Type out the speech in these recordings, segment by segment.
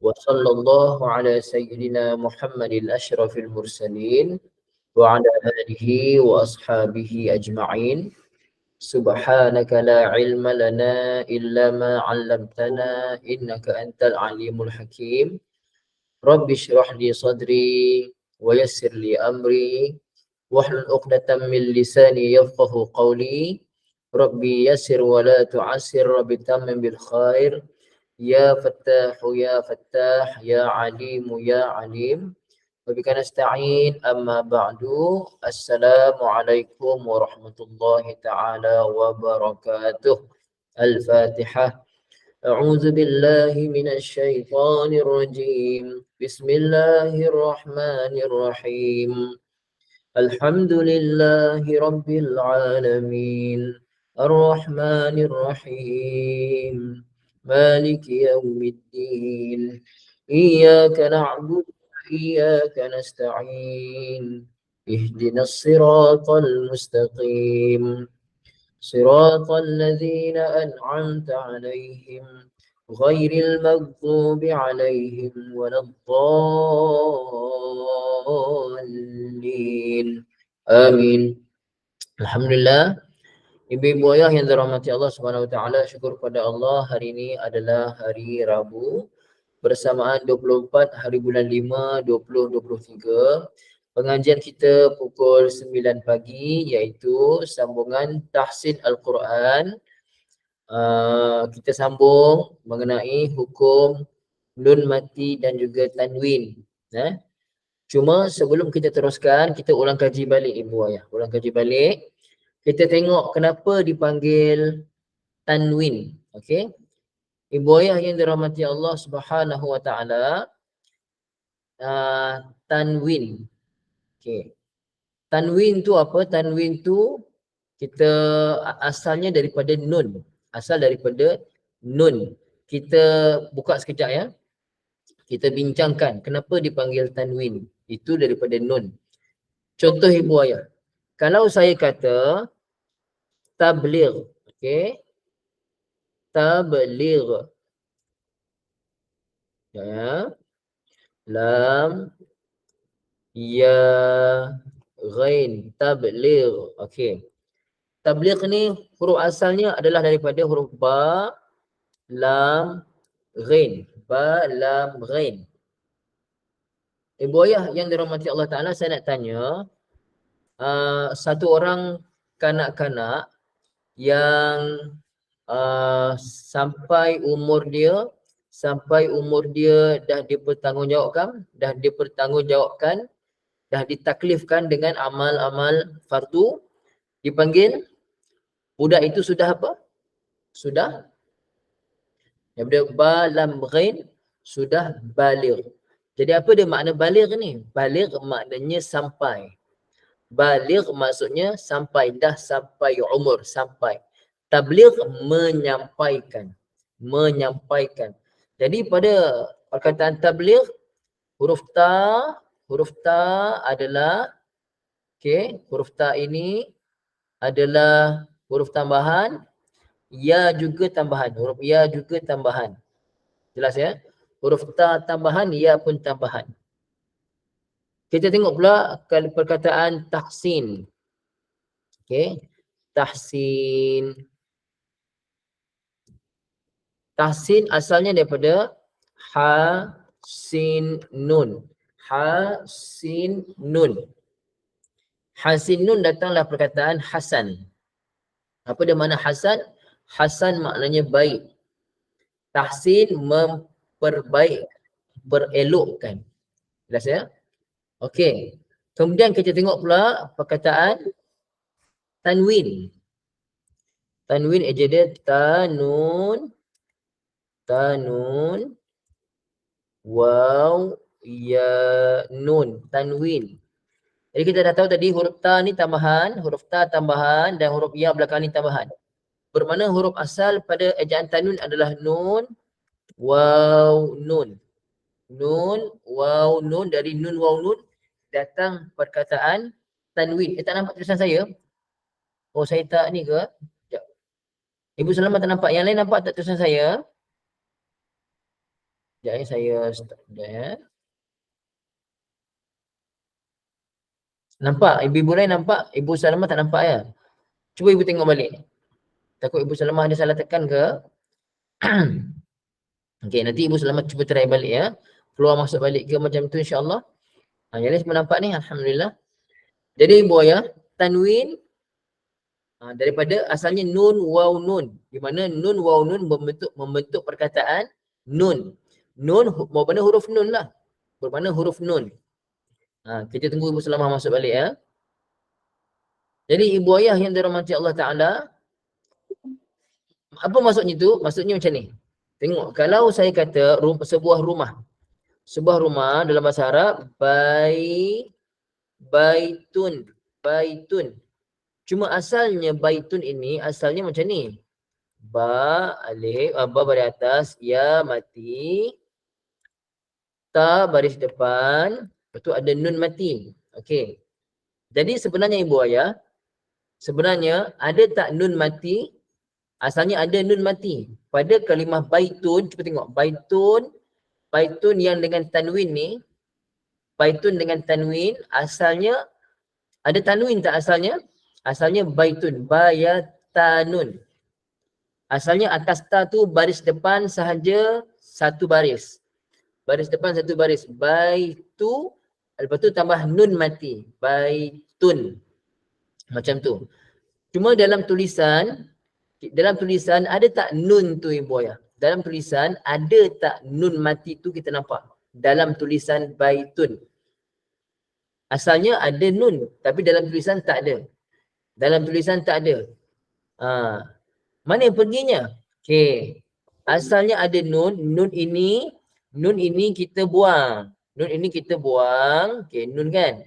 وصلى الله على سيدنا محمد الأشرف المرسلين وعلى آله وأصحابه أجمعين. سبحانك لا علم لنا إلا ما علمتنا إنك أنت العليم الحكيم. رب اشرح لي صدري ويسر لي أمري واحلل عقدة من لساني يفقه قولي. ربي يسر ولا تعسر، رب تمم بالخير. يا فتاح يا فتاح يا عليم يا عليم، وبك نستعين. أما بعد، السلام عليكم ورحمة الله تعالى وبركاته. الفاتحة. أعوذ بالله من الشيطان الرجيم. بسم الله الرحمن الرحيم. الحمد لله رب العالمين، الرحمن الرحيم، مالك يوم الدين، إياك نعبد وإياك نستعين، اهدنا الصراط المستقيم، صراط الذين أنعمت عليهم غير المغضوب عليهم ولا الضالين. Amin. Alhamdulillah. Ibu-ibu ayah yang dirahmati Allah Subhanahu wa taala, syukur pada Allah, hari ini adalah hari Rabu bersamaan 24 hari bulan 5 2023. Pengajian kita pukul 9 pagi iaitu sambungan tahsin Al-Quran. Kita sambung mengenai hukum nun mati dan juga tanwin. Cuma sebelum kita teruskan, kita ulang kaji balik ibu ayah. Ulang kaji balik. Kita tengok kenapa dipanggil tanwin. Okey. Ibu ayah yang dirahmati Allah Subhanahu wa taala, tanwin. Okey. Tanwin tu apa? Tanwin tu kita asalnya daripada nun. Asal daripada nun. Kita buka sekejap ya. Kita bincangkan kenapa dipanggil tanwin. Itu daripada nun. Contoh ibu ayah. Kalau saya kata tabligh, okey. Tabligh. Ya. Lam ya ghain, tabligh. Okey. Tabligh ni huruf asalnya adalah daripada huruf ba, lam, ghain. Ba, lam, ghain. Ibu ayah yang dirahmati Allah Ta'ala, saya nak tanya, satu orang kanak-kanak yang sampai umur dia dah dipertanggungjawabkan, dah ditaklifkan dengan amal-amal fardu, dipanggil budak itu sudah apa? Sudah daripada ba, lam, ghain, sudah baligh. Jadi apa dia makna baligh ni? Baligh maknanya sampai. Baligh maksudnya sampai, dah sampai umur, sampai. Tabligh menyampaikan. Menyampaikan. Jadi pada perkataan tabligh, huruf ta adalah, okey, huruf ta ini adalah huruf tambahan, ya juga tambahan, huruf ya juga tambahan. Jelas ya? Huruf ta tambahan, ya pun tambahan. Kita tengok pula perkataan tahsin. Okey. Tahsin. Tahsin asalnya daripada ha, sin, nun. Ha, sin, nun. Ha, sin, nun datanglah perkataan hasan. Apa dia makna hasan? Hasan maknanya baik. Tahsin memperbaik, berelokkan. Jelas ya? Okey. Kemudian kita tengok pula perkataan tanwin. Tanwin eja dia tanun, waw, ya, nun. Tanwin. Jadi kita dah tahu tadi huruf ta ni tambahan, huruf ta tambahan dan huruf ya belakang ni tambahan. Bermakna huruf asal pada ejaan tanwin adalah nun, waw, nun. Nun, waw, nun. Dari nun, waw, nun datang perkataan tanwin. Tak nampak tulisan saya? Oh, saya tak ni ke? Sekejap. Ibu Selamat tak nampak? Yang lain nampak tak tulisan saya? Sekejap saya stop sekejap Nampak? Ibu-ibu lain nampak? Ibu Salamah tak nampak ya? Cuba ibu tengok balik. Takut Ibu Salamah ada salah tekan ke? Okey, nanti Ibu Salamah cuba try balik ya. Keluar masuk balik ke macam tu insya-Allah. Yang lain semua nampak ni, alhamdulillah. Jadi ibu ayah, tanwin daripada asalnya nun waw nun, di mana nun waw nun membentuk perkataan nun. Nun bermakna huruf nun lah. Bermakna huruf nun. Kita tunggu Ibu Salamah masuk balik ya. Jadi ibu ayah yang dirahmati Allah Taala, apa maksudnya tu? Maksudnya macam ni. Tengok, kalau saya kata sebuah rumah dalam bahasa Arab baitun. Cuma asalnya baitun ini asalnya macam ni. Ba alif, ba baris atas, ya mati, ta baris depan, lepas tu ada nun mati. Okey. Jadi sebenarnya ibu ayah, sebenarnya ada tak nun mati? Asalnya ada nun mati. Pada kalimah baitun, cuba tengok. Baitun yang dengan tanwin ni, baitun dengan tanwin, asalnya ada tanwin tak asalnya? Asalnya baitun, bayatanun. Asalnya atas ta tu baris depan sahaja satu baris. Baris depan satu baris. Baitu, lepas tu tambah nun mati. Baitun. Macam tu. Cuma dalam tulisan ada tak nun tu ibu ayah? Dalam tulisan ada tak nun mati tu kita nampak? Dalam tulisan baitun. Asalnya ada nun, tapi dalam tulisan tak ada. Dalam tulisan tak ada. Mana yang perginya? Okey. Asalnya ada nun, nun ini kita buang. Okey, nun kan?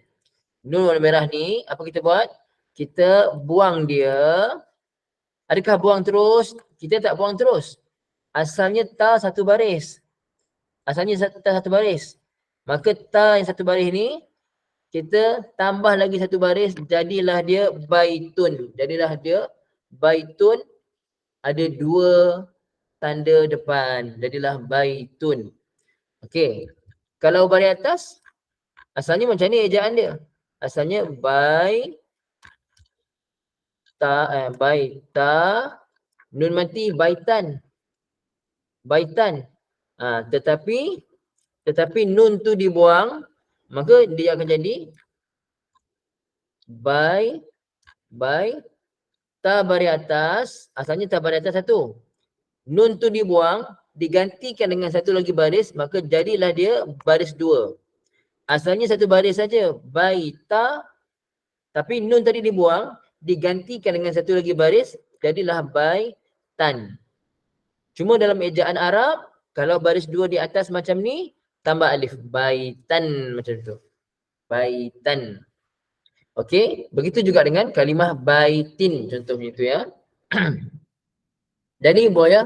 Nun warna merah ni, apa kita buat? Kita buang dia. Adakah buang terus? Kita tak buang terus. Asalnya ta satu baris. Maka ta yang satu baris ni, kita tambah lagi satu baris, jadilah dia baitun. Ada dua tanda depan. Jadilah baitun. Okey. Kalau baris atas, asalnya macam ni ejaan dia. Asalnya baita, nun mati baitan. Tetapi nun tu dibuang, maka dia akan jadi ta baris atas, asalnya ta baris atas satu. Nun tu dibuang, digantikan dengan satu lagi baris, maka jadilah dia baris dua. Asalnya satu baris saja, baita, tapi nun tadi dibuang, digantikan dengan satu lagi baris, jadilah baitan. Cuma dalam ejaan Arab, kalau baris dua di atas macam ni, tambah alif. Baitan macam tu. Baitan. Okey, begitu juga dengan kalimah baitin contohnya itu ya. Jadi ibu ayah,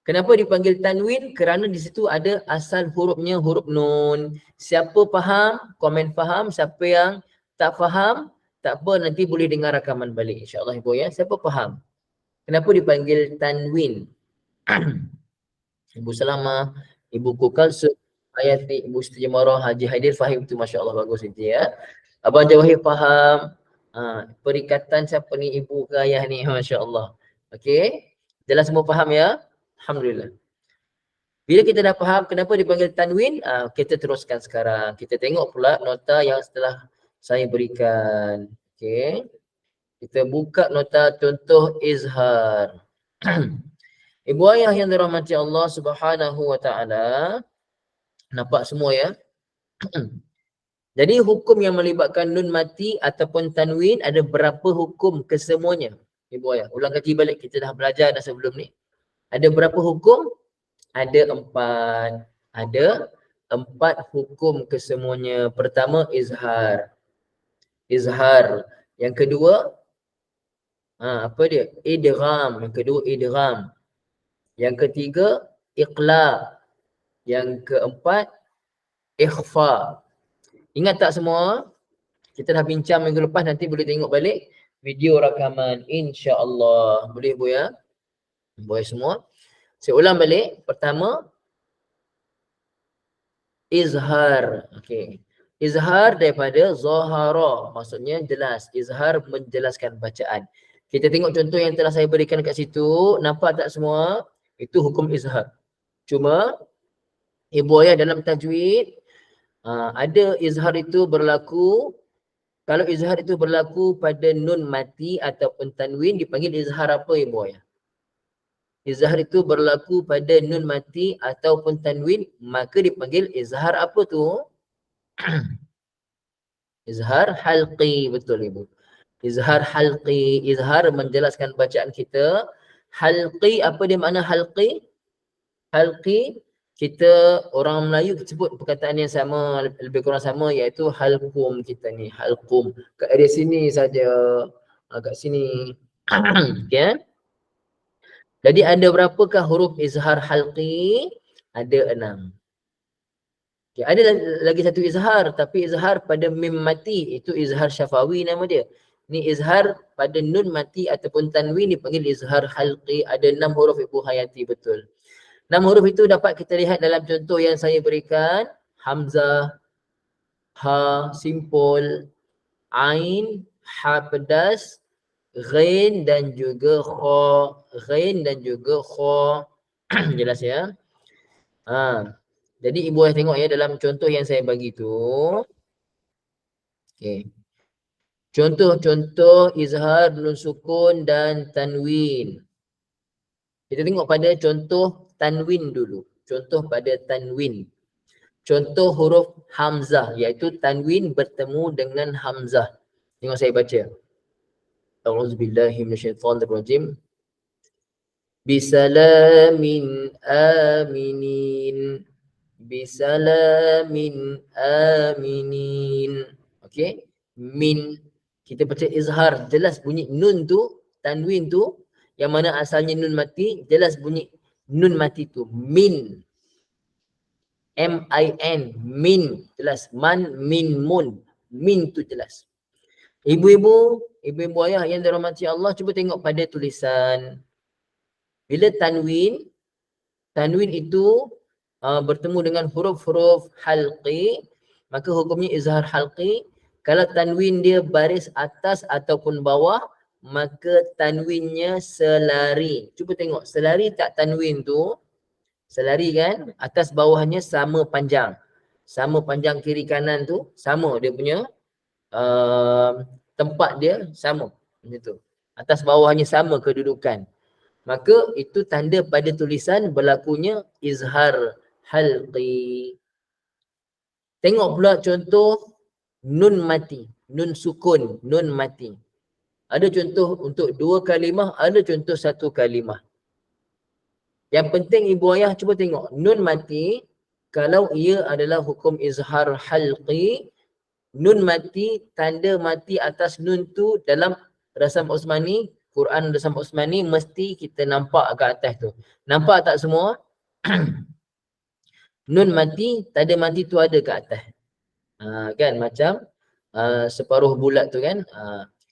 kenapa dipanggil tanwin? Kerana di situ ada asal hurufnya huruf nun. Siapa faham, komen faham. Siapa yang tak faham, tak apa, nanti boleh dengar rakaman balik insya-Allah ibu ayah. Siapa faham? Kenapa dipanggil tanwin? Ibu Salamah, Ibu Kukalsu, Ayati, Ibu Siti Marah, Haji Haidir faham tu, masya-Allah, bagus itu ya. Abang Jawahir faham. Perikatan siapa ni, ibu ke ayah ni, masya-Allah. Okey. Jelas semua faham ya? Alhamdulillah. Bila kita dah faham kenapa dipanggil tanwin, kita teruskan sekarang. Kita tengok pula nota yang setelah saya berikan. Okey. Kita buka nota contoh izhar. Ibu ayah yang dirahmati Allah Subhanahu wa taala, nampak semua ya? Jadi hukum yang melibatkan nun mati ataupun tanwin ada berapa hukum kesemuanya? Ibu ayah, ulang kaki balik, kita dah belajar dah sebelum ni. Ada berapa hukum? Ada empat. Ada empat hukum kesemuanya. Pertama izhar. Yang kedua apa dia? Idgham. Yang kedua idgham. Yang ketiga iqlab. Yang keempat ikhfa. Ingat tak semua? Kita dah bincang minggu lepas, nanti boleh tengok balik video rakaman insya-Allah. Boleh Bu ya? Boleh semua. Saya ulang balik. Pertama izhar. Okey. Izhar daripada zahara, maksudnya jelas. Izhar menjelaskan bacaan. Kita tengok contoh yang telah saya berikan kat situ, nampak tak semua? Itu hukum izhar. Cuma ibu ayah dalam tajwid ada izhar itu berlaku. Kalau izhar itu berlaku pada nun mati ataupun tanwin, dipanggil izhar apa ibu ayah? Izhar itu berlaku pada nun mati ataupun tanwin, maka dipanggil izhar apa tu? Izhar halqi, betul ibu. Izhar halqi, izhar menjelaskan bacaan kita. Halqi, apa dia makna halqi? Halqi, kita orang Melayu sebut perkataan yang sama, lebih kurang sama, iaitu halqum kita ni, halqum. Kat area sini saja, kat sini. Okay. Jadi ada berapakah huruf izhar halqi? Ada 6. Okay. Ada lagi satu izhar, tapi izhar pada mim mati, itu izhar syafawi nama dia. Ni izhar pada nun mati ataupun tanwin dipanggil izhar halqi. Ada 6 huruf ibu hayati, betul. 6 huruf itu dapat kita lihat dalam contoh yang saya berikan. Hamzah, ha simpul, ain, ha pedas, ghain dan juga kha. Ghain dan juga kha. Jelas ya? Jadi ibu ayah tengok ya dalam contoh yang saya bagi tu. Okay. Contoh-contoh izhar nun sukun dan tanwin. Kita tengok pada contoh tanwin dulu. Contoh pada tanwin. Contoh huruf hamzah, iaitu tanwin bertemu dengan hamzah. Tengok saya baca. A'udzubillahi minasyaitonirrajim. Bisalamin aminin. Bisalamin aminin. Okey. Min. Kita baca izhar. Jelas bunyi nun tu, tanwin tu, yang mana asalnya nun mati, jelas bunyi nun mati tu. Min. M-I-N. Min. Jelas. Man, min, mun. Min tu jelas. Ibu-ibu ayah yang dirahmati Allah, cuba tengok pada tulisan. Bila tanwin itu bertemu dengan huruf-huruf halqi, maka hukumnya izhar halqi. Kalau tanwin dia baris atas ataupun bawah, maka tanwinnya selari. Cuba tengok, selari tak tanwin tu? Selari kan? Atas bawahnya sama panjang. Sama panjang kiri kanan tu, sama dia punya tempat dia sama. Macam tu. Atas bawahnya sama kedudukan. Maka itu tanda pada tulisan berlakunya izhar halqi. Tengok pula contoh nun mati. Nun sukun, nun mati. Ada contoh untuk 2 kalimah, ada contoh 1 kalimah. Yang penting ibu ayah cuba tengok. Nun mati, kalau ia adalah hukum izhar halqi, nun mati, tanda mati atas nun tu dalam Rasam Osmani, Quran Rasam Osmani, mesti kita nampak kat atas tu. Nampak tak semua? Nun mati, tanda mati tu ada kat atas. Kan macam separuh bulat tu kan.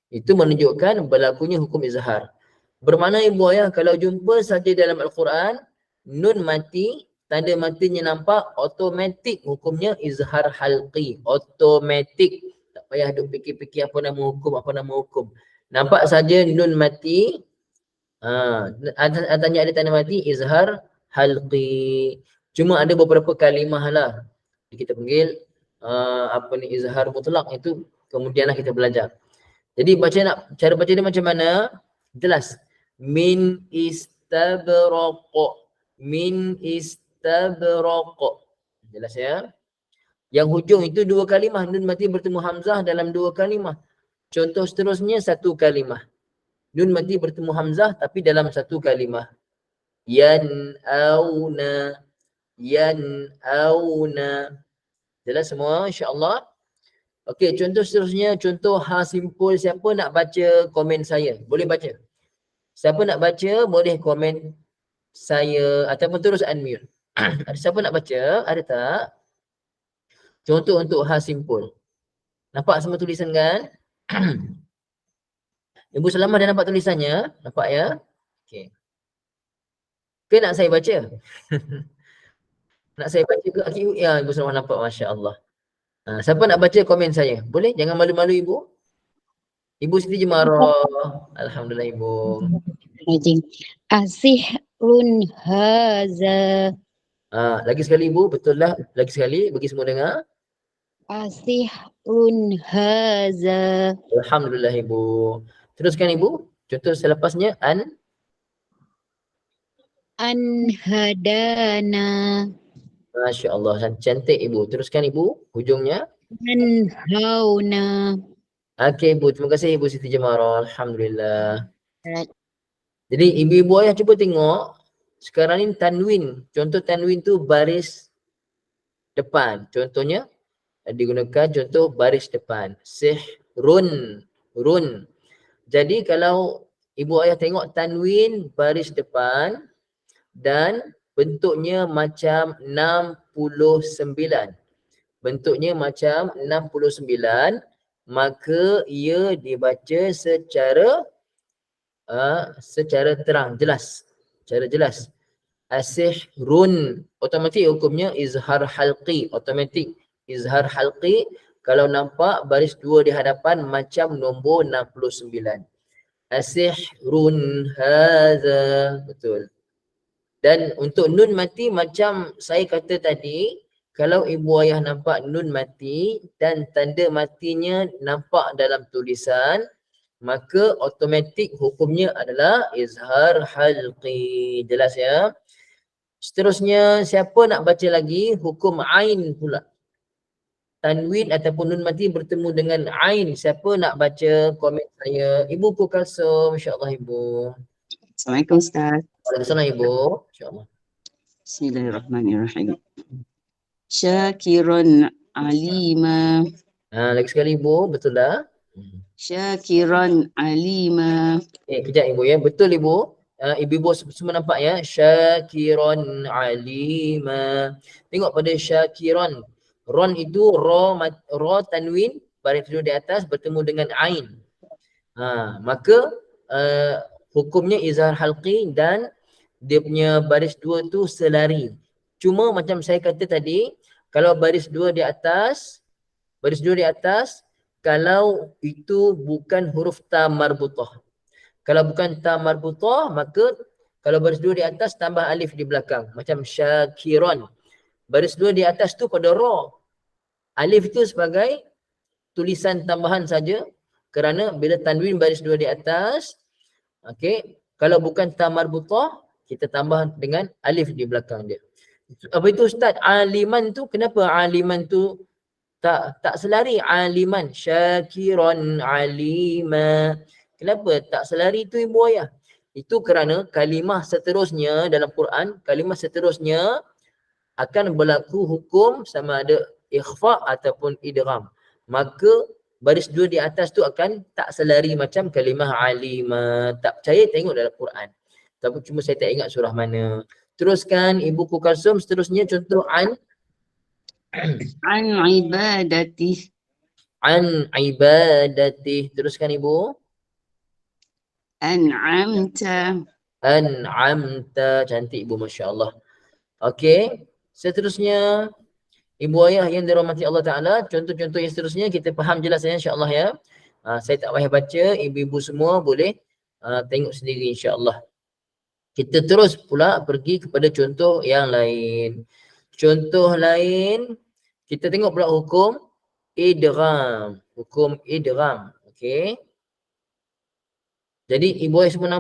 Itu menunjukkan berlakunya hukum izhar. Bermakna ibu ayah kalau jumpa saja dalam Al-Quran, nun mati, tanda matinya nampak, automatik hukumnya izhar halqi. Automatik. Tak payah duk fikir-fikir apa nama hukum. Nampak saja nun mati, atasnya ada tanda mati, izhar halqi. Cuma ada beberapa kalimah lah. Kita panggil izhar mutlak, itu kemudianlah kita belajar. Jadi cara baca dia macam mana? Jelas. Min istabraq. Min istabraq. Jelas ya? Yang hujung itu 2 kalimah. Nun mati bertemu hamzah dalam 2 kalimah. Contoh seterusnya 1 kalimah. Nun mati bertemu hamzah tapi dalam 1 kalimah. Yan'auna. Yan'auna. Jelas semua insya-Allah? Okey, contoh seterusnya, contoh ha simpul. Siapa nak baca komen saya? Boleh baca. Siapa nak baca boleh komen saya ataupun terus unmute. Ada siapa nak baca? Ada tak? Contoh untuk ha simpul. Nampak semua tulisan kan? Ibu Salamah dah nampak tulisannya? Nampak ya? Okey. Ke nak saya baca? Nak saya baca ke Akhi? Ya, Ibu Sulaiman nampak, Masya Allah. Siapa nak baca komen saya? Boleh? Jangan malu-malu Ibu. Ibu Siti Jemarah. Alhamdulillah Ibu. Asihrun haza. Lagi sekali Ibu, betul lah. Lagi sekali, bagi semua dengar. Asihrun haza. Alhamdulillah Ibu. Teruskan Ibu. Contoh selepasnya an Hadana. Masya Allah, cantik Ibu. Teruskan Ibu, hujungnya. An hauna. Okey Ibu, terima kasih Ibu Siti Jemarah. Alhamdulillah. Jadi ibu-ibu ayah cuba tengok. Sekarang ni tanwin. Contoh tanwin tu baris depan. Contohnya digunakan contoh baris depan. Sihrun. Run. Jadi kalau ibu ayah tengok tanwin baris depan dan bentuknya macam 69. Bentuknya macam 69, maka ia dibaca secara terang, jelas. Secara jelas. Asihrun, otomatik hukumnya izhar halqi, otomatik izhar halqi kalau nampak baris dua di hadapan macam nombor 69. Asihrun hadza, betul. Dan untuk nun mati macam saya kata tadi, kalau ibu ayah nampak nun mati dan tanda matinya nampak dalam tulisan, maka automatik hukumnya adalah izhar halqi. Jelas ya? Seterusnya, siapa nak baca lagi hukum ain pula? Tanwin ataupun nun mati bertemu dengan ain. Siapa nak baca komen saya? Ibu Pukalsum, insya-Allah Ibu. Assalamualaikum Ustaz. Waalaikumsalam Ibu, insya-Allah. Bismillahirrahmanirrahim. Syakiran alima. Lagi sekali Ibu, betul dah? Syakiran alima. Kejap Ibu ya, betul Ibu. Ibu-ibu semua nampak ya. Syakiran alima. Tengok pada syakiran. Ron itu ra tanwin baris kedua di atas bertemu dengan ain. Maka hukumnya izhar halqi dan dia punya baris dua tu selari. Cuma macam saya kata tadi, kalau baris dua di atas, kalau itu bukan huruf ta marbutah. Kalau bukan ta marbutah, maka kalau baris dua di atas tambah alif di belakang. Macam syakiran. Baris dua di atas tu pada ra. Alif itu sebagai tulisan tambahan saja. Kerana bila tanwin baris dua di atas, kalau bukan ta marbutah, kita tambah dengan alif di belakang dia. Apa itu Ustaz? Aliman tu, kenapa aliman tu tak selari? Aliman, syakiran alima. Kenapa tak selari tu ibu ayah? Itu kerana kalimah seterusnya dalam Quran, kalimah seterusnya akan berlaku hukum sama ada ikhfa ataupun idgham. Maka baris dua di atas tu akan tak selari macam kalimah alima. Tak percaya tengok dalam Quran. Tapi cuma saya tak ingat surah mana. Teruskan Ibu Kulsum, seterusnya contoh an ibadati. An ibadati. Teruskan Ibu. An'amta. An'amta. Cantik Ibu, Masya Allah. Okey. Seterusnya, ibu ayah yang dirahmati Allah Ta'ala, contoh-contoh yang seterusnya kita faham jelas ya, insya-Allah ya. Saya tak payah baca, ibu-ibu semua boleh tengok sendiri insya-Allah. Kita terus pula pergi kepada contoh yang lain. Contoh lain, kita tengok pula hukum idgham. Hukum idgham. Okey. Jadi ibu ayah semua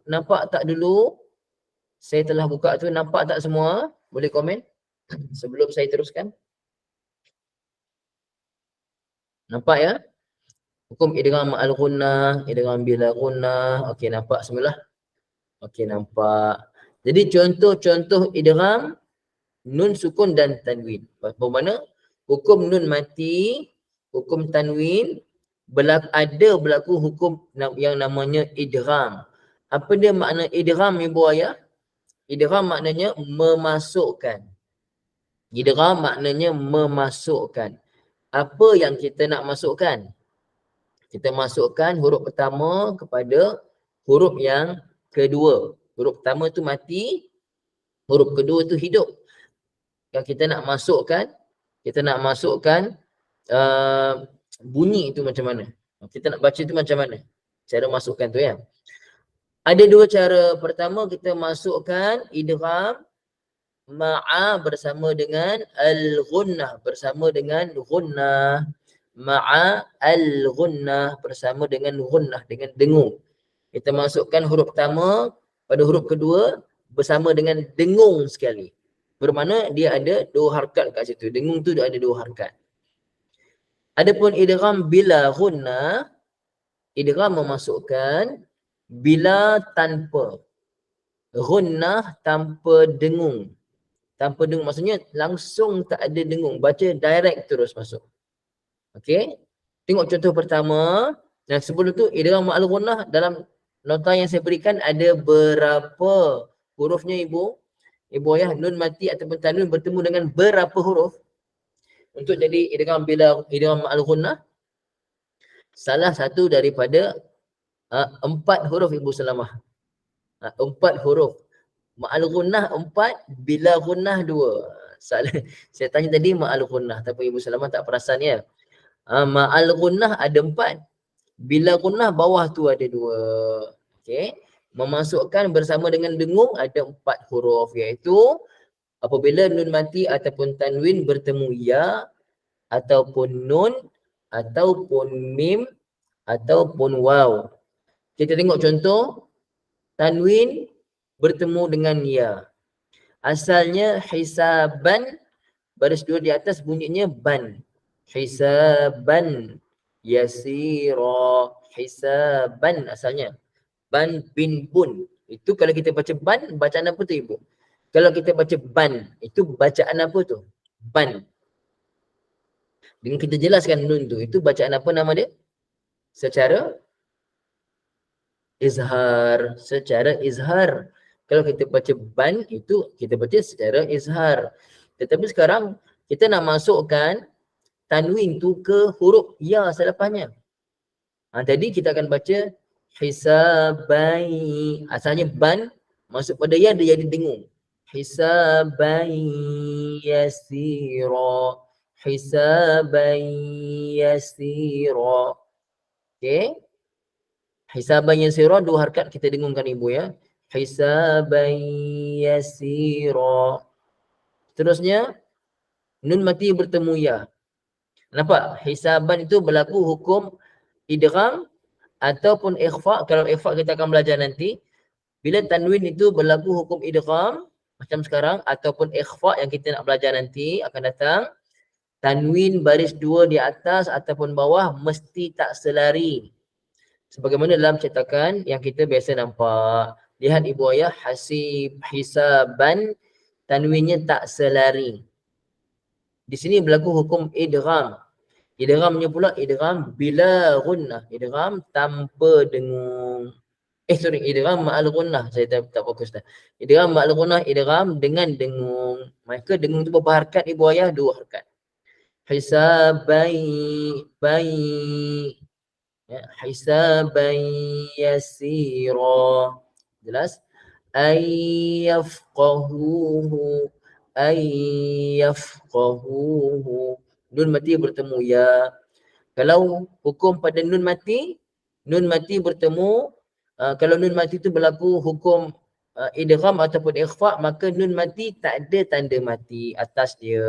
nampak tak dulu? Saya telah buka tu, nampak tak semua? Boleh komen sebelum saya teruskan. Nampak ya? Hukum idgham ma'al ghunnah, idgham bila ghunnah. Okey, nampak semualah. Okey, nampak. Jadi contoh-contoh idgham nun sukun dan tanwin. Bagaimana? Hukum nun mati, hukum tanwin, ada berlaku hukum yang namanya idgham. Apa dia makna idgham ibu ayah? Idgham maknanya memasukkan. Idgham maknanya memasukkan. Apa yang kita nak masukkan? Kita masukkan huruf pertama kepada huruf yang kedua. Huruf pertama tu mati, huruf kedua tu hidup. Kalau kita nak masukkan bunyi itu macam mana? Kita nak baca itu macam mana? Cara masukkan tu ya. Ada dua cara. Pertama kita masukkan idgham ma'a bersama dengan al-ghunnah, bersama dengan ghunnah. Ma'a al-ghunnah bersama dengan ghunnah, dengan dengung. Kita masukkan huruf pertama pada huruf kedua bersama dengan dengung sekali. Bermakna dia ada dua harakat kat situ. Dengung tu dia ada dua harakat. Adapun idgham bila ghunnah, idgham memasukkan bila tanpa ghunnah, tanpa dengung. Tanpa dengung maksudnya langsung tak ada dengung, baca direct terus masuk. Okey. Tengok contoh pertama. Dan sebelum tu idgham ma'al ghunnah dalam nota yang saya berikan ada berapa hurufnya ibu ayah? Nun mati ataupun tanwin bertemu dengan berapa huruf untuk jadi idgham bila idgham ma'al ghunnah? Salah satu daripada 4 huruf Ibu Salamah. 4 huruf. Ma'al ghunnah 4, bila ghunnah 2. Saya tanya tadi ma'al ghunnah tapi Ibu Salamah tak perasan ya. Ma'al ghunnah ada 4. Bila ghunnah bawah tu ada 2. Okey. Memasukkan bersama dengan dengung ada 4 huruf, iaitu apabila nun mati ataupun tanwin bertemu ya ataupun nun ataupun mim ataupun waw. Kita tengok contoh tanwin bertemu dengan ya. Asalnya hisaban, baris 2 di atas bunyinya ban. Hisaban yasira. Hisaban asalnya. Ban bin bun. Itu kalau kita baca ban, bacaan apa tu ibu? Kalau kita baca ban, itu bacaan apa tu? Ban. Dengan kita jelaskan nun tu, itu bacaan apa nama dia? Secara izhar. Secara izhar. Kalau kita baca ban, itu kita baca secara izhar. Tetapi sekarang kita nak masukkan tanwin tu ke huruf ya selepasnya. Tadi kita akan baca hisabai. Asalnya ban, masuk pada ya dia jadi dengung. Hisabai yasira. Hisabai yasira. Okey. Hisaban yasira 2 harakat kita dengungkan ibu ya. Hisaban yasira. Seterusnya nun mati bertemu ya. Nampak? Hisaban itu berlaku hukum idgham ataupun ikhfa. Kalau ikhfa kita akan belajar nanti. Bila tanwin itu berlaku hukum idgham macam sekarang ataupun ikhfa yang kita nak belajar nanti akan datang. Tanwin baris 2 di atas ataupun bawah mesti tak selari. Sebagaimana dalam cetakan yang kita biasa nampak. Lihat ibu ayah, hasib, hisaban, tanwinnya tak selari. Di sini berlaku hukum idgham. Idghamnya pula idgham bila ghunnah. Idgham tanpa dengung. Idgham ma'al ghunnah. Saya tak fokus dah. Idgham ma'al ghunnah, idgham dengan dengung. Maka dengung tu berapa harakat ibu ayah? 2 harakat. Hisabai, bai. Ya, hisabai yasira. Jelas? Ayyafqahuhu. Ayyafqahuhu. Nun mati bertemu ya. Kalau hukum pada nun mati bertemu, kalau nun mati itu berlaku hukum idgham ataupun ikhfa, maka nun mati tak ada tanda mati atas dia.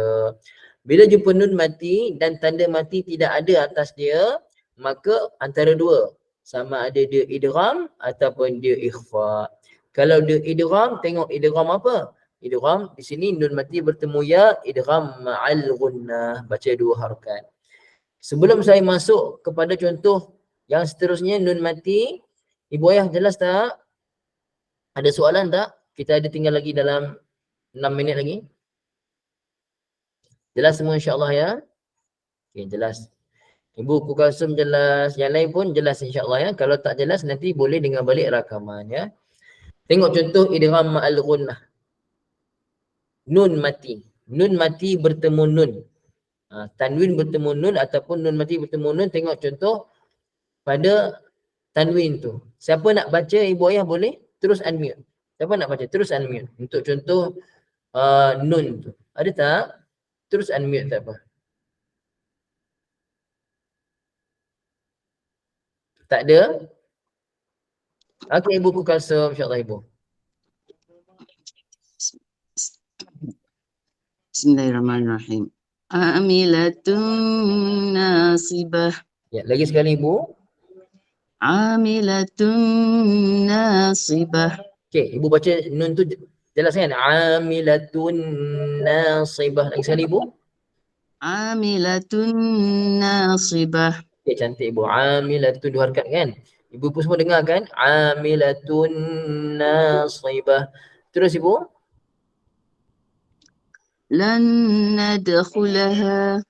Bila jumpa nun mati dan tanda mati tidak ada atas dia, maka antara dua, sama ada dia idgham ataupun dia ikhfa. Kalau dia idgham, tengok idgham apa? Idgham di sini nun mati bertemu ya, idgham ma'al ghunnah, baca 2 harakat. Sebelum saya masuk kepada contoh yang seterusnya nun mati, ibu ayah jelas tak? Ada soalan tak? Kita ada tinggal lagi dalam 6 minit lagi. Jelas semua insya-Allah ya? Okey, jelas. Ibu Kulsum jelas, yang lain pun jelas insya-Allah ya. Kalau tak jelas nanti boleh dengar balik rakaman ya. Tengok contoh idgham ma'al ghunnah. Nun mati. Nun mati bertemu nun. Tanwin bertemu nun ataupun nun mati bertemu nun. Tengok contoh pada tanwin tu. Siapa nak baca ibu ayah boleh terus unmute. Siapa nak baca terus unmute. Untuk contoh nun tu. Ada tak? Terus unmute tak apa. Tak ada? Okey, Ibu Kulsum, insya-Allah Ibu. Bismillahirrahmanirrahim. Amilatun nasibah. Ya, lagi sekali Ibu. Amilatun nasibah. Okey, Ibu baca nun tu jelas kan? Amilatun nasibah. Lagi sekali Ibu. Amilatun nasibah. Okey, cantik Ibu. Amilatun dua harakat kan? Ibu pun semua dengar kan? Amilatun nasibah. Terus Ibu. Lan nadkhulaha.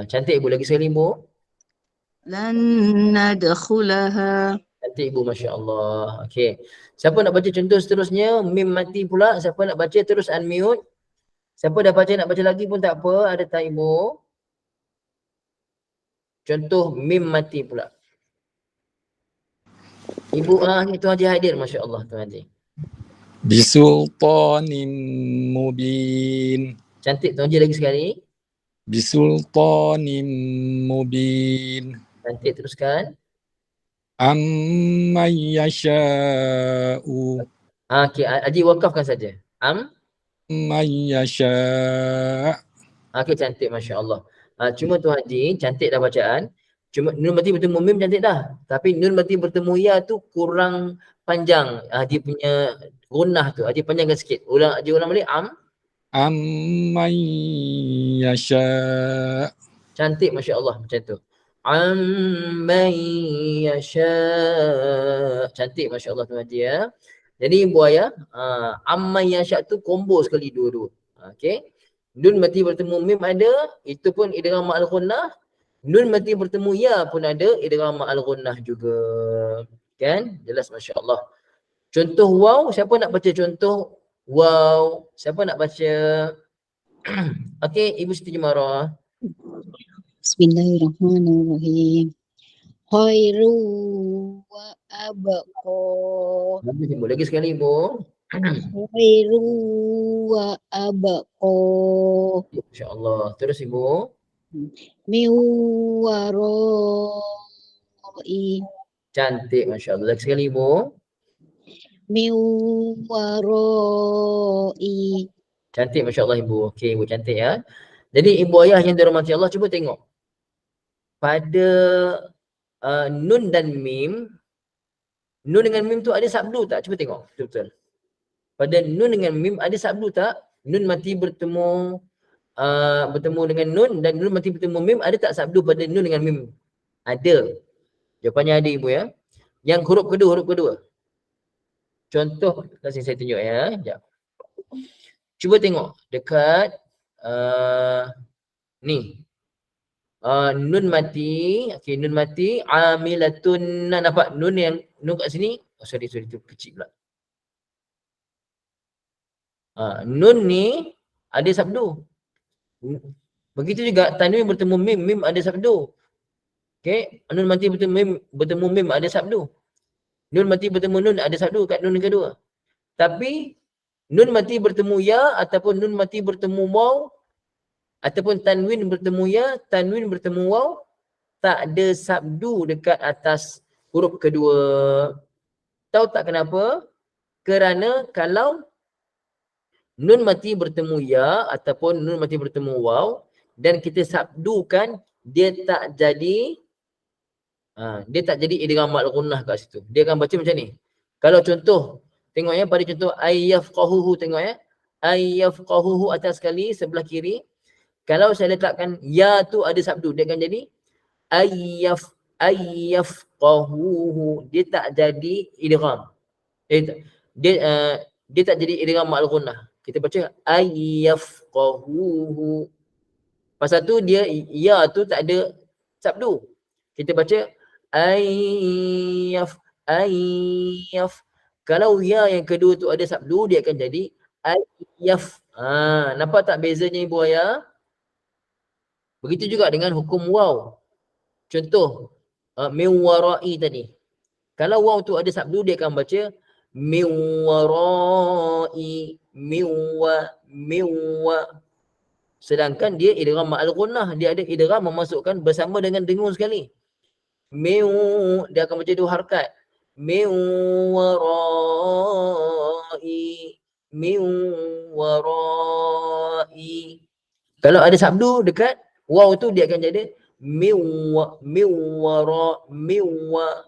Cantik Ibu. Lagi sekali Ibu. Lan nadkhulaha. Cantik Ibu, Masya Allah. Okey. Siapa nak baca contoh seterusnya? Mim mati pula. Siapa nak baca terus unmute. Siapa dah baca nak baca lagi pun tak apa. Ada tak Ibu? Contoh mim mati pula. Ibu Tuan Haji hadir, Masya Allah Tuan Haji. Bisultanin mubin. Cantik Tuan Haji lagi sekali. Bisultanin mubin. Cantik teruskan. Amman yasha'u. Okey, Haji wakafkan saja. Amman yasha'. Okey, cantik Masya Allah. Cuma Tuan Haji, cantik dah bacaan. Cuma nun mati bertemu mim cantik dah. Tapi nun mati bertemu ya tu kurang panjang. Haji punya gunah tu. Haji panjangkan sikit. Haji ulang balik. Amman yasha'. Cantik Masya Allah macam tu. Amman yasha. Cantik Masya Allah Tuan Haji ya. Jadi Ibu Ayah, amman yasha tu combo sekali dua-dua. Okey. Nun mati bertemu mim ada, itu pun idgham ma'al ghunnah. Nun mati bertemu ya pun ada, idgham ma'al ghunnah juga. Kan? Jelas Masya Allah. Contoh waw, siapa nak baca contoh waw? Siapa nak baca? Okey, Ibu Siti Jumarah. Bismillahirrahmanirrahim. Khairu wa abqa. Bagus Ibu. Lagi sekali Ibu. Khairu wa abqa. Masya Allah. Terus Ibu. Min warai. Cantik Masya Allah. Lagi sekali Ibu. Min warai. Cantik Masya Allah Ibu. Okey Ibu, cantik ya. Jadi Ibu Ayah yang dirahmati Allah, cuba tengok. Pada nun dan mim, nun dengan mim tu ada sabdu tak? Cuba tengok betul-betul. Pada nun dengan mim ada sabdu tak? Nun mati bertemu dengan nun dan nun mati bertemu mim, ada tak sabdu pada nun dengan mim? Ada. Jawapannya ada Ibu ya. Yang huruf kedua. Contoh, kasih saya tunjuk ya. Sekejap. Cuba tengok dekat ni. Nun mati, okey, nun mati, amilatun, nampak nun kat sini. Sorry tu kecil pula. Nun ni ada sabdu. Begitu juga tanwin bertemu mim ada sabdu. Okey, nun mati bertemu mim ada sabdu. Nun mati bertemu nun ada sabdu kat nun kedua. Tapi nun mati bertemu ya ataupun nun mati bertemu waw ataupun tanwin bertemu ya, tanwin bertemu waw, tak ada sabdu dekat atas huruf kedua. Tahu tak kenapa? Kerana kalau nun mati bertemu ya ataupun nun mati bertemu waw dan kita sabdukan, dia tak jadi idgham ma'al ghunnah kat situ. Dia akan baca macam ni. Kalau contoh, tengok ya pada contoh ayyafqahuhu, tengok ya. Ayyafqahuhu atas sekali sebelah kiri. Kalau saya letakkan ya tu ada sabdu, dia akan jadi ayyafqahuhu. Dia tak jadi idgham. Dia tak jadi idgham ma'al ghunnah. Kita baca ayyafqahuhu. Pasal tu dia ya tu tak ada sabdu. Kita baca ayyaf. Kalau ya yang kedua tu ada sabdu, dia akan jadi ayyaf. Nampak tak bezanya Ibu Ayah? Begitu juga dengan hukum waw. Contoh, min warai tadi. Kalau waw tu ada sabdu, dia akan baca min warai, min wa. Sedangkan dia idgham ma'al gunnah, dia ada idgham memasukkan bersama dengan dengung sekali. Min, dia akan baca 2 harakat. Min warai, min warai. Kalau ada sabdu dekat waw tu dia akan jadi min wara,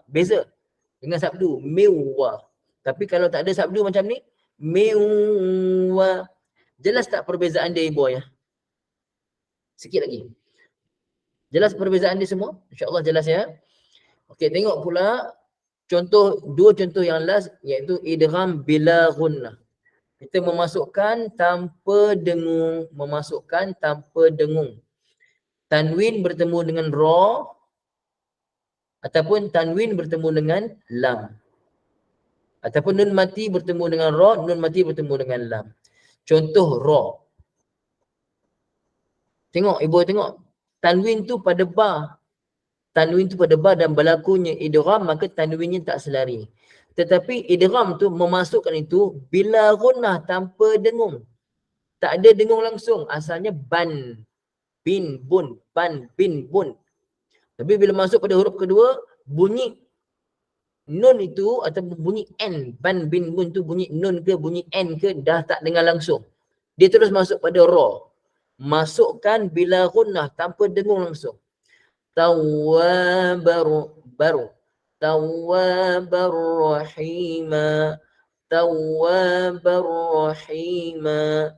beza dengan sabdu miwa. Tapi kalau tak ada sabdu macam ni miwa. Jelas tak perbezaan dia ibu ayah? Sikit lagi. Jelas perbezaan dia semua? InsyaAllah jelas ya. Okey, tengok pula contoh, 2 contoh yang last iaitu idgham bila gunnah. Kita memasukkan tanpa dengung, memasukkan tanpa dengung. Tanwin bertemu dengan ra ataupun tanwin bertemu dengan lam. Ataupun nun mati bertemu dengan ra, nun mati bertemu dengan lam. Contoh ra. Tengok ibu tengok. Tanwin tu pada ba. Tanwin tu pada ba dan berlakunya idgham, maka tanwinnya tak selari. Tetapi idgham tu memasukkan itu bila gunnah tanpa dengung. Tak ada dengung langsung. Asalnya ban, bin, bun, ban, bin, bun. Tapi bila masuk pada huruf kedua, bunyi nun itu atau bunyi n, ban, bin, bun tu bunyi nun ke bunyi n ke dah tak dengar langsung. Dia terus masuk pada ra. Masukkan bila gunnah tanpa dengung langsung. Tawwabar, baru. Tawwabar rahima, Tawwabar rahima.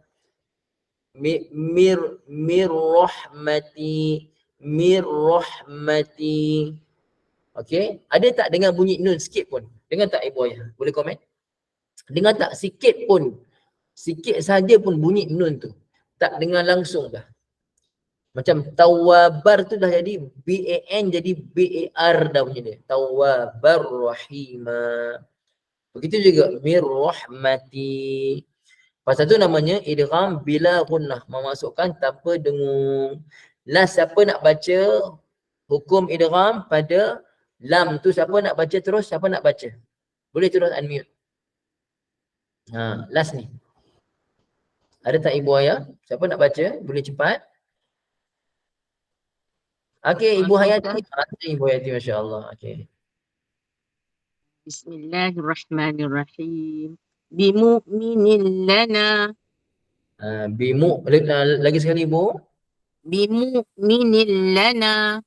Mir rahmati, mir rahmati. Okey, ada tak dengar bunyi nun sikit pun? Dengar tak ibu ayah? Boleh komen? Dengar tak sikit pun? Sikit saja pun bunyi nun tu. Tak dengar langsung dah. Macam tawwabar tu dah jadi B-A-N jadi B-A-R dah punya dia. Tawwabar rahima. Begitu juga mir rahmati. Pasal tu namanya idgham bila gunnah, memasukkan tanpa dengung. Last, siapa nak baca hukum idgham pada lam tu? Siapa nak baca terus? Siapa nak baca? Boleh terus unmute. Last ni. Ada tak ibu ayah? Siapa nak baca? Boleh cepat. Okey, Ibu Hayati. Ibu Hayati, masya-Allah. Okey. Bismillahirrahmanirrahim. Bimu'minin lana. Lagi sekali Ibu. Bimu'minin lana.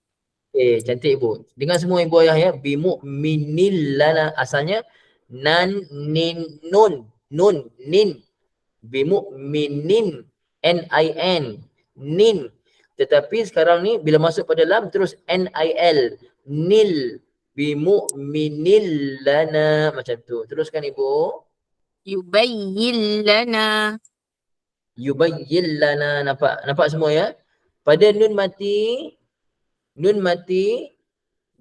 Cantik Ibu. Dengar semua ibu ayah ya. Bimu'minil lana. Asalnya nan, nin, nun. Nun, nin. Bimu'minin. N-I-N. Nin. Tetapi sekarang ni bila masuk pada lam terus N-I-L. Nil. Bimu'minil lana. Macam tu. Teruskan Ibu. Yubayyin lana. Yubayyin lana. Nampak semua ya? Pada nun mati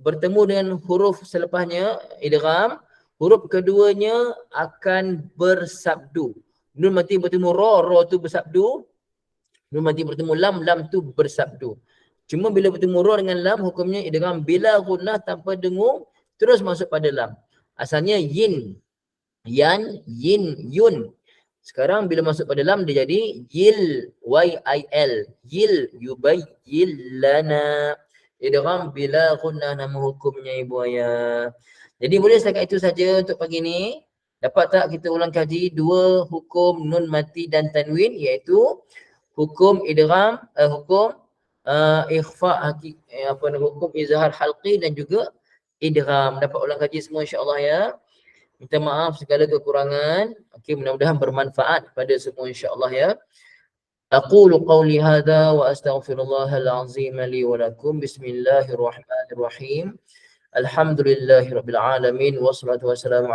bertemu dengan huruf selepasnya idgham, huruf keduanya akan bersabdu. Nun mati bertemu ra, ra tu bersabdu. Nun mati bertemu lam, lam tu bersabdu. Cuma bila bertemu ra dengan lam, hukumnya idgham bila gunnah tanpa dengung, terus masuk pada lam. Asalnya yin, yan, yin, yun. Sekarang bila masuk pada lam dia jadi yil, Y-I-L. Yil, yubayyin lana. Idgham bila gunnah nama hukumnya ibu ayah. Jadi boleh setakat itu saja untuk pagi ni. Dapat tak kita ulang kaji 2 hukum nun mati dan tanwin, iaitu hukum idgham, hukum ikhfa hukum izhar halqi dan juga idgham. Dapat ulang kaji semua insya-Allah ya. Minta maaf segala kekurangan. Okey, mudah-mudahan bermanfaat pada semua insya-Allah ya. Aqulu qawli hadha wa astaghfirullahal azim li wa lakum. Bismillahirrahmanirrahim. Alhamdulillahirabbil alamin wassalatu wassalamu